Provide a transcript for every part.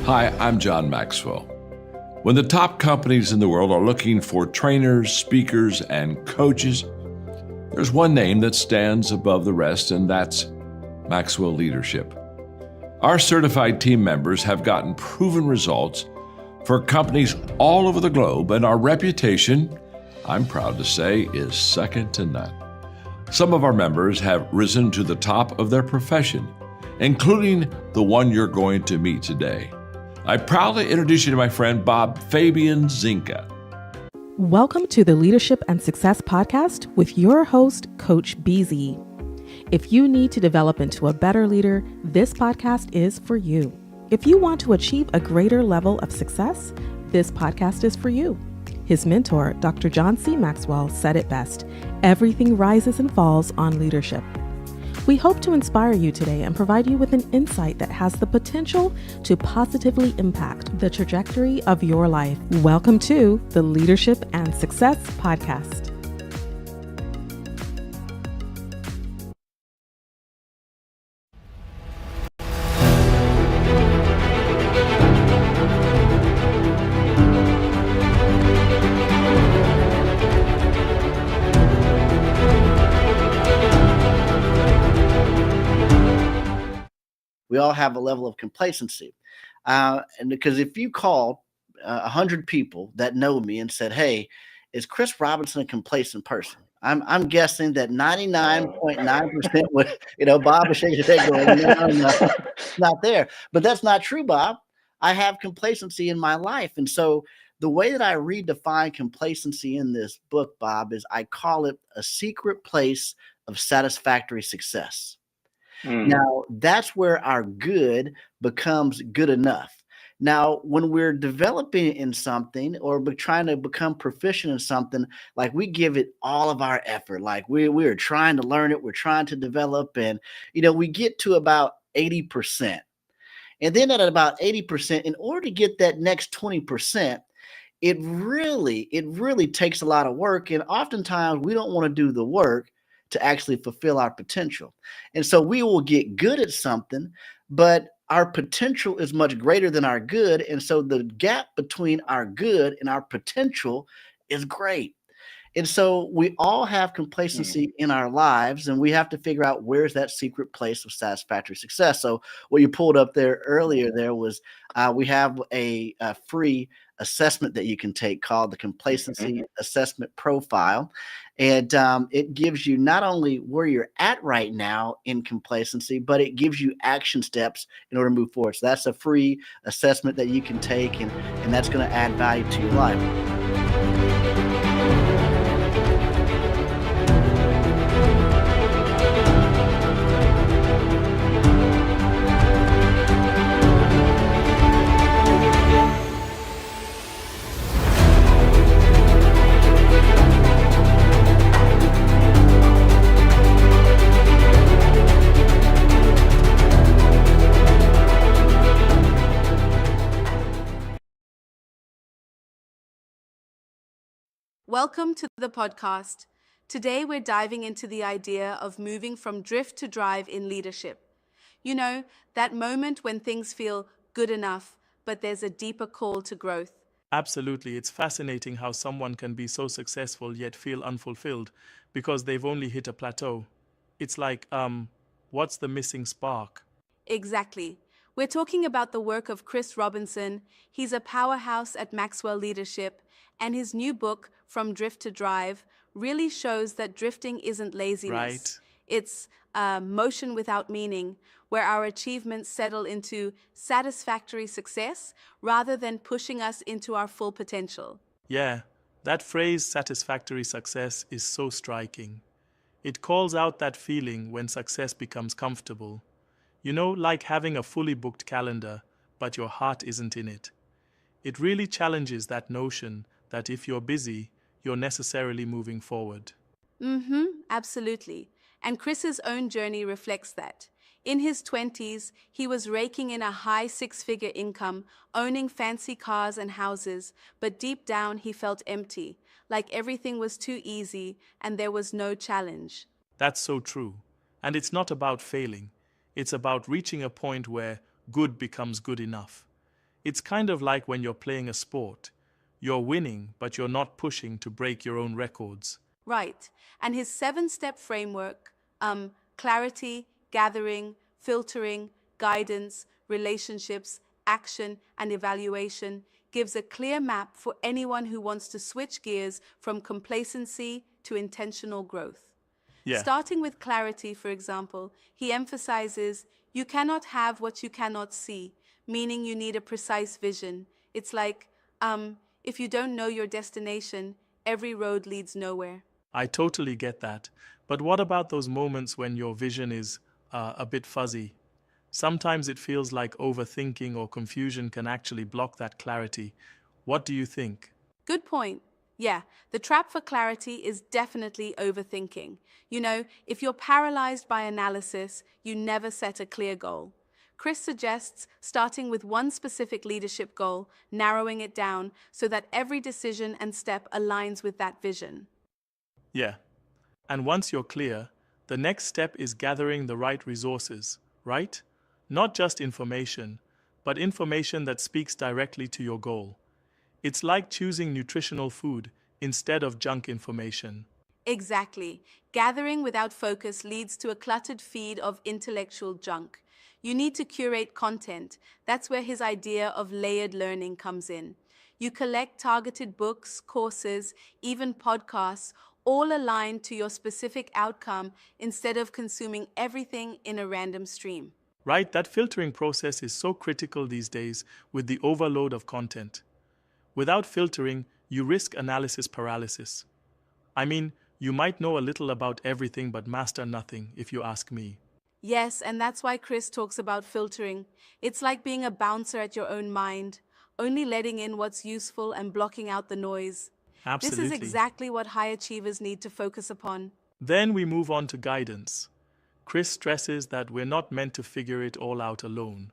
Hi, I'm John Maxwell. When the top companies in the world are looking for trainers, speakers, and coaches, there's one name that stands above the rest, and that's Maxwell Leadership. Our certified team members have gotten proven results for companies all over the globe, and our reputation, I'm proud to say, is second to none. Some of our members have risen to the top of their profession, including the one you're going to meet today. I proudly introduce you to my friend Bob Fabian Zinka. Welcome to the Leadership and Success Podcast with your host, Coach BZ. If you need to develop into a better leader, this podcast is for you. If you want to achieve a greater level of success, this podcast is for you. His mentor, Dr. John C. Maxwell, said it best: everything rises and falls on leadership. We hope to inspire you today and provide you with an insight that has the potential to positively impact the trajectory of your life. Welcome to the Leadership and Success Podcast. We all have a level of complacency. And because if you called 100 people that know me and said, hey, is Chris Robinson a complacent person? I'm guessing that 99.9% would, Bob is shaking his head going, no, not there. But that's not true, Bob. I have complacency in my life. And so the way that I redefine complacency in this book, Bob, is I call it a secret place of satisfactory success. Now, that's where our good becomes good enough. Now, when we're developing in something or trying to become proficient in something, like we give it all of our effort, like we're trying to learn it, we're trying to develop, and, we get to about 80%. And then at about 80%, in order to get that next 20%, it really takes a lot of work. And oftentimes we don't want to do the work to actually fulfill our potential. And so we will get good at something, but our potential is much greater than our good. And so the gap between our good and our potential is great. And so we all have complacency in our lives, and we have to figure out where's that secret place of satisfactory success. So what you pulled up there earlier there was we have a free assessment that you can take called the Complacency Assessment Profile. And it gives you not only where you're at right now in complacency, but it gives you action steps in order to move forward. So that's a free assessment that you can take, and that's going to add value to your life. Welcome to the podcast. Today we're diving into the idea of moving from drift to drive in leadership. You know, that moment when things feel good enough, but there's a deeper call to growth. Absolutely. It's fascinating how someone can be so successful yet feel unfulfilled because they've only hit a plateau. It's like, what's the missing spark? Exactly. We're talking about the work of Chris Robinson. He's a powerhouse at Maxwell Leadership, and his new book, From Drift to Drive, really shows that drifting isn't laziness. Right. It's motion without meaning, where our achievements settle into satisfactory success rather than pushing us into our full potential. Yeah, that phrase, satisfactory success, is so striking. It calls out that feeling when success becomes comfortable. You know, like having a fully booked calendar, but your heart isn't in it. It really challenges that notion that if you're busy, you're necessarily moving forward. Absolutely. And Chris's own journey reflects that. In his 20s, he was raking in a high six-figure income, owning fancy cars and houses, but deep down he felt empty, like everything was too easy and there was no challenge. That's so true. And it's not about failing. It's about reaching a point where good becomes good enough. It's kind of like when you're playing a sport. You're winning, but you're not pushing to break your own records. Right. And his 7-step framework, clarity, gathering, filtering, guidance, relationships, action, and evaluation, gives a clear map for anyone who wants to switch gears from complacency to intentional growth. Yeah, Starting with clarity, for example, he emphasizes you cannot have what you cannot see, meaning you need a precise vision. It's like, if you don't know your destination, every road leads nowhere. I totally get that. But what about those moments when your vision is a bit fuzzy? Sometimes it feels like overthinking or confusion can actually block that clarity. What do you think? Good point. Yeah, the trap for clarity is definitely overthinking. You know, if you're paralyzed by analysis, you never set a clear goal. Chris suggests starting with one specific leadership goal, narrowing it down so that every decision and step aligns with that vision. Yeah. And once you're clear, the next step is gathering the right resources, right? Not just information, but information that speaks directly to your goal. It's like choosing nutritional food instead of junk information. Exactly. Gathering without focus leads to a cluttered feed of intellectual junk. You need to curate content. That's where his idea of layered learning comes in. You collect targeted books, courses, even podcasts, all aligned to your specific outcome instead of consuming everything in a random stream. Right? That filtering process is so critical these days with the overload of content. Without filtering, you risk analysis paralysis. I mean, you might know a little about everything but master nothing, if you ask me. Yes, and that's why Chris talks about filtering. It's like being a bouncer at your own mind, only letting in what's useful and blocking out the noise. This is Absolutely. exactly what high achievers need to focus upon. Then we move on to guidance. Chris stresses that we're not meant to figure it all out alone.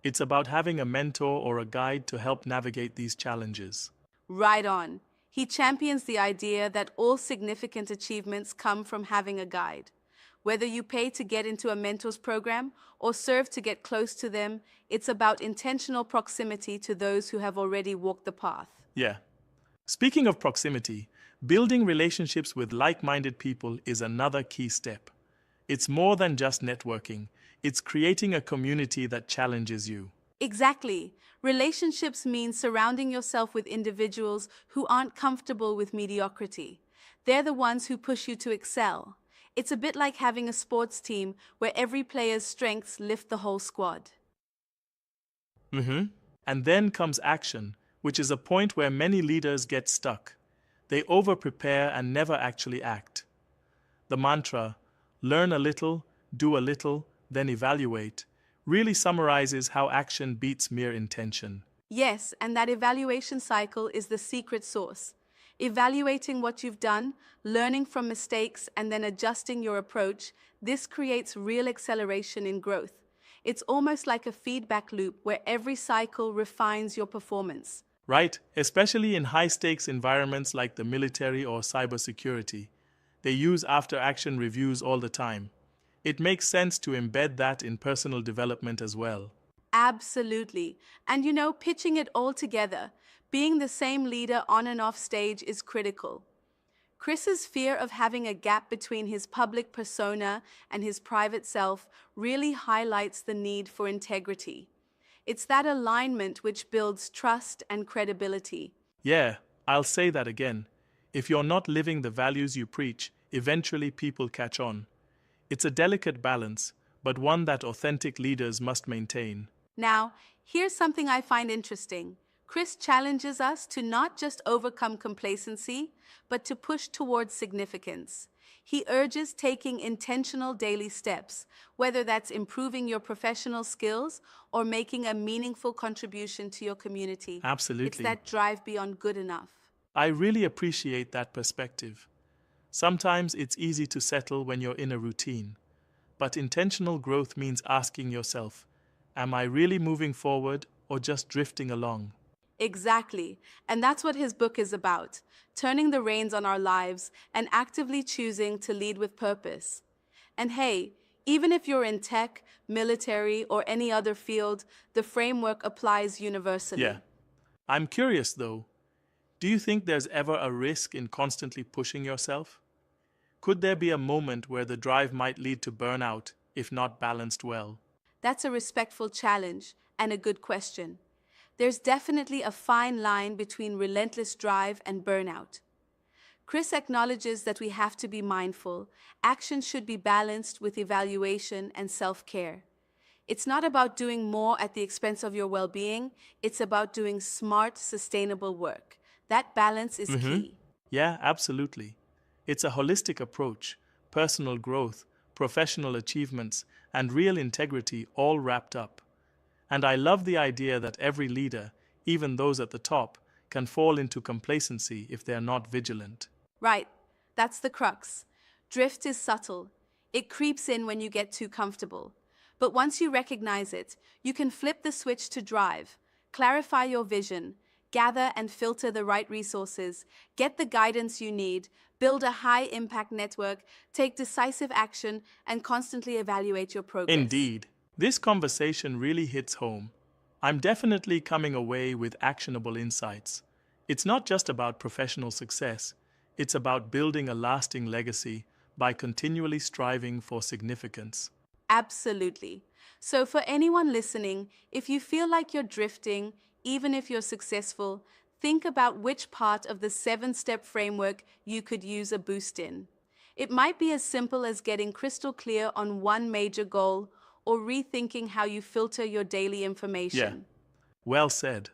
It's about having a mentor or a guide to help navigate these challenges. Right on. He champions the idea that all significant achievements come from having a guide. Whether you pay to get into a mentor's program or serve to get close to them, it's about intentional proximity to those who have already walked the path. Yeah. Speaking of proximity, building relationships with like-minded people is another key step. It's more than just networking. It's creating a community that challenges you. Exactly. Relationships mean surrounding yourself with individuals who aren't comfortable with mediocrity. They're the ones who push you to excel. It's a bit like having a sports team where every player's strengths lift the whole squad. And then comes action, which is a point where many leaders get stuck. They over-prepare and never actually act. The mantra, learn a little, do a little, then evaluate, really summarizes how action beats mere intention. Yes, and that evaluation cycle is the secret sauce. Evaluating what you've done, learning from mistakes, and then adjusting your approach, this creates real acceleration in growth. It's almost like a feedback loop where every cycle refines your performance. Right, especially in high-stakes environments like the military or cybersecurity. They use after-action reviews all the time. It makes sense to embed that in personal development as well. Absolutely. And you know, pitching it all together, being the same leader on and off stage is critical. Chris's fear of having a gap between his public persona and his private self really highlights the need for integrity. It's that alignment which builds trust and credibility. Yeah, I'll say that again. If you're not living the values you preach, eventually people catch on. It's a delicate balance, but one that authentic leaders must maintain. Now, here's something I find interesting. Chris challenges us to not just overcome complacency, but to push towards significance. He urges taking intentional daily steps, whether that's improving your professional skills or making a meaningful contribution to your community. Absolutely. It's that drive beyond good enough. I really appreciate that perspective. Sometimes it's easy to settle when you're in a routine, but intentional growth means asking yourself, am I really moving forward or just drifting along? Exactly. And that's what his book is about, turning the reins on our lives and actively choosing to lead with purpose. And hey, Even if you're in tech, military, or any other field, the framework applies universally. Yeah. I'm curious though, do you think there's ever a risk in constantly pushing yourself? Could there be a moment where the drive might lead to burnout if not balanced well? That's a respectful challenge and a good question. There's definitely a fine line between relentless drive and burnout. Chris acknowledges that we have to be mindful. Action should be balanced with evaluation and self care. It's not about doing more at the expense of your well being, it's about doing smart, sustainable work. That balance is key. Yeah, absolutely. It's a holistic approach, personal growth, professional achievements, and real integrity all wrapped up. And I love the idea that every leader, even those at the top, can fall into complacency if they're not vigilant. Right, that's the crux. Drift is subtle. It creeps in when you get too comfortable. But once you recognize it, you can flip the switch to drive, clarify your vision, gather and filter the right resources, get the guidance you need, build a high-impact network, take decisive action, and constantly evaluate your progress. Indeed, this conversation really hits home. I'm definitely coming away with actionable insights. It's not just about professional success, it's about building a lasting legacy by continually striving for significance. Absolutely. So, for anyone listening, if you feel like you're drifting, even if you're successful, think about which part of the 7-step framework you could use a boost in. It might be as simple as getting crystal clear on one major goal or rethinking how you filter your daily information. Well said.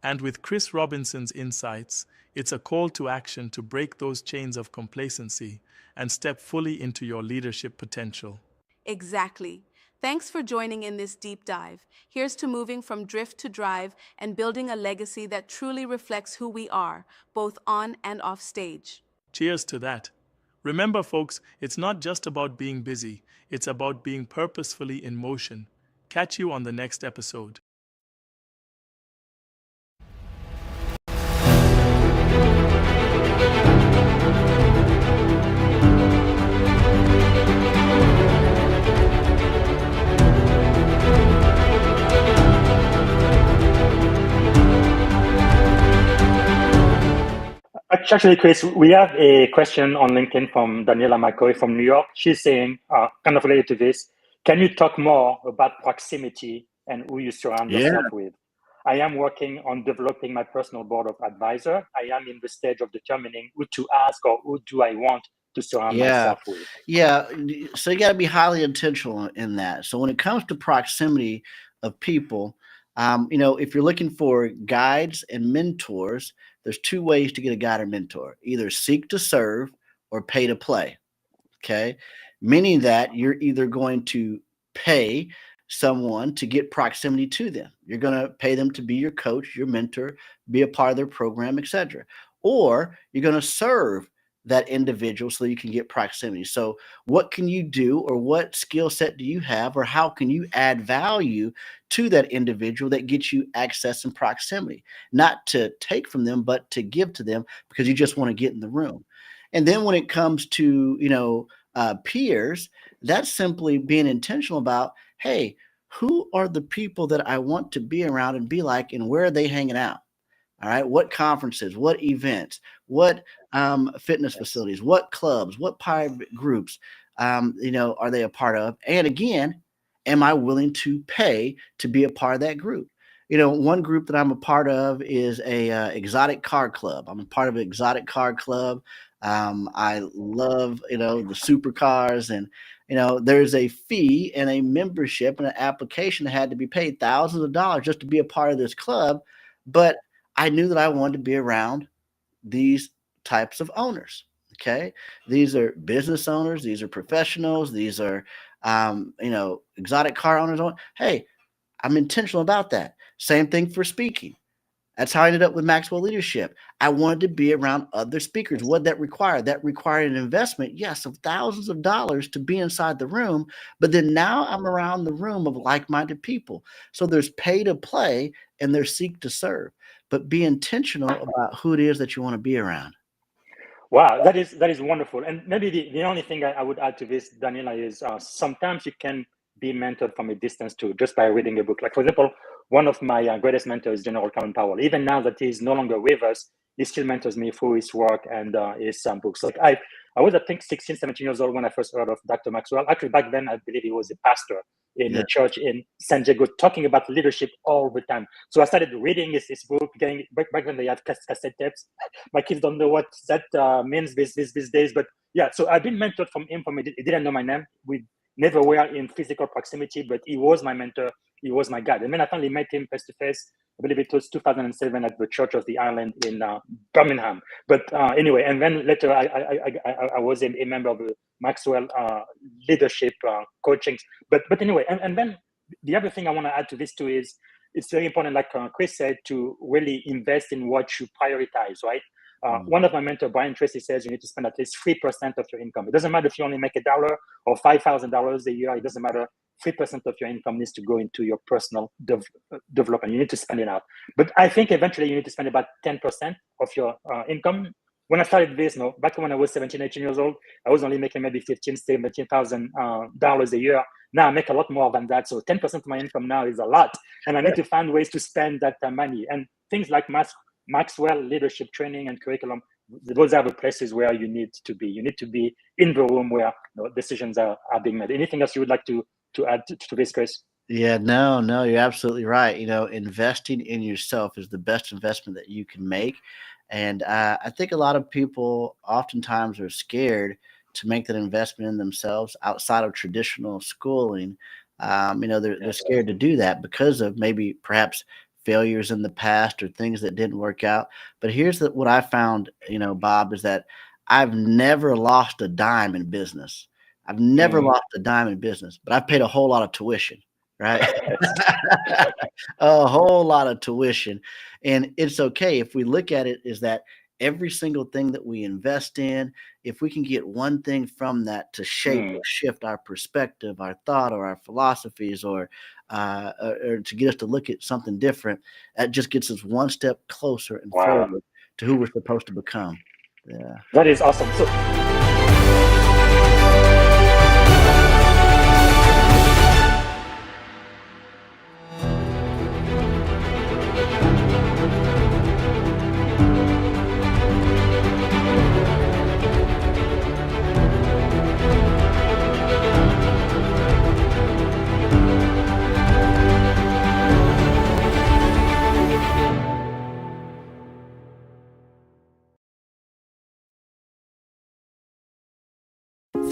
And with Chris Robinson's insights, it's a call to action to break those chains of complacency and step fully into your leadership potential. Exactly. Thanks for joining in this deep dive. Here's to moving from drift to drive and building a legacy that truly reflects who we are, both on and off stage. Cheers to that. Remember, folks, it's not just about being busy, it's about being purposefully in motion. Catch you on the next episode. Actually, Chris, we have a question on LinkedIn from Daniela McCoy from New York. She's saying, kind of related to this, can you talk more about proximity and who you surround yourself with? I am working on developing my personal board of advisor. I am in the stage of determining who to ask or who do I want to surround myself with. Yeah. So you got to be highly intentional in that. So when it comes to proximity of people, if you're looking for guides and mentors, there's two ways to get a guide or mentor: either seek to serve or pay to play. Okay. Meaning that you're either going to pay someone to get proximity to them. You're going to pay them to be your coach, your mentor, be a part of their program, etc. Or you're going to serve that individual so that you can get proximity. So what can you do, or what skill set do you have, or how can you add value to that individual that gets you access and proximity? Not to take from them, but to give to them because you just want to get in the room. And then when it comes to, peers, that's simply being intentional about, hey, who are the people that I want to be around and be like, and where are they hanging out? All right. What conferences, what events, what fitness facilities, what clubs, what private groups, are they a part of? And again, am I willing to pay to be a part of that group? One group that I'm a part of is a exotic car club. I'm a part of an exotic car club. I love, the supercars, and, there's a fee and a membership and an application that had to be paid thousands of dollars just to be a part of this club. But I knew that I wanted to be around these types of owners. Okay. These are business owners. These are professionals. These are, exotic car owners. Hey, I'm intentional about that. Same thing for speaking. That's how I ended up with Maxwell Leadership. I wanted to be around other speakers. What that required? That required an investment, yes, of thousands of dollars to be inside the room. But then now I'm around the room of like-minded people. So there's pay to play and there's seek to serve. But be intentional about who it is that you want to be around. Wow, that is wonderful. And maybe the only thing I would add to this, Daniela, is sometimes you can be mentored from a distance too, just by reading a book. Like, for example, one of my greatest mentors is General Colin Powell. Even now that he's no longer with us, he still mentors me through his work and his books. Like I was, I think, 16, 17 years old when I first heard of Dr. Maxwell. Actually, back then, I believe he was a pastor in a church in San Diego, talking about leadership all the time. So I started reading his book, getting back then they had cassette tapes. My kids don't know what that means these days, but yeah. So I've been mentored from him. He didn't know my name. We never were in physical proximity, but he was my mentor. He was my guide. And then I finally met him face to face. I believe it was 2007 at the Church of the Island in Birmingham. But anyway, and then later I was a member of the Maxwell Leadership Coaching. But anyway, and then the other thing I want to add to this too is it's very important, like Chris said, to really invest in what you prioritize, right? One of my mentors, Brian Tracy, says you need to spend at least 3% of your income. It doesn't matter if you only make $1 or $5,000 a year. It doesn't matter. 3% of your income needs to go into your personal development. You need to spend it out. But I think eventually you need to spend about 10% of your income. When I started this, back when I was 17, 18 years old, I was only making maybe $15,000, $17,000 a year. Now I make a lot more than that. So 10% of my income now is a lot. And I need to find ways to spend that money. And things like Maxwell Leadership Training and Curriculum, those are the places where you need to be. You need to be in the room where decisions are being made. Anything else you would like to add to this, Chris? Yeah, no, you're absolutely right. Investing in yourself is the best investment that you can make. And I think a lot of people oftentimes are scared to make that investment in themselves outside of traditional schooling. They're scared to do that because of maybe perhaps failures in the past or things that didn't work out. But here's what I found, Bob, is that I've never lost a dime in business. I've never lost a dime in business, but I've paid a whole lot of tuition, right? A whole lot of tuition. And it's okay if we look at it is that every single thing that we invest in, if we can get one thing from that to shape or shift our perspective, our thought, or our philosophies, or to get us to look at something different, that just gets us one step closer and forward to who we're supposed to become. Yeah, that is awesome. So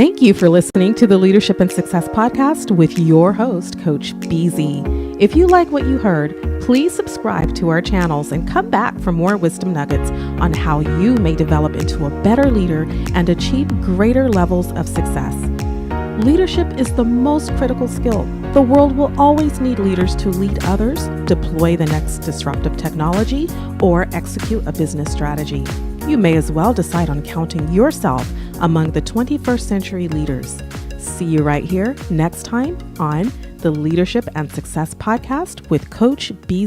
Thank you for listening to the Leadership and Success Podcast with your host, Coach BZ. If you like what you heard, please subscribe to our channels and come back for more wisdom nuggets on how you may develop into a better leader and achieve greater levels of success. Leadership is the most critical skill. The world will always need leaders to lead others, deploy the next disruptive technology, or execute a business strategy. You may as well decide on counting yourself among the 21st century leaders. See you right here next time on the Leadership and Success Podcast with Coach B.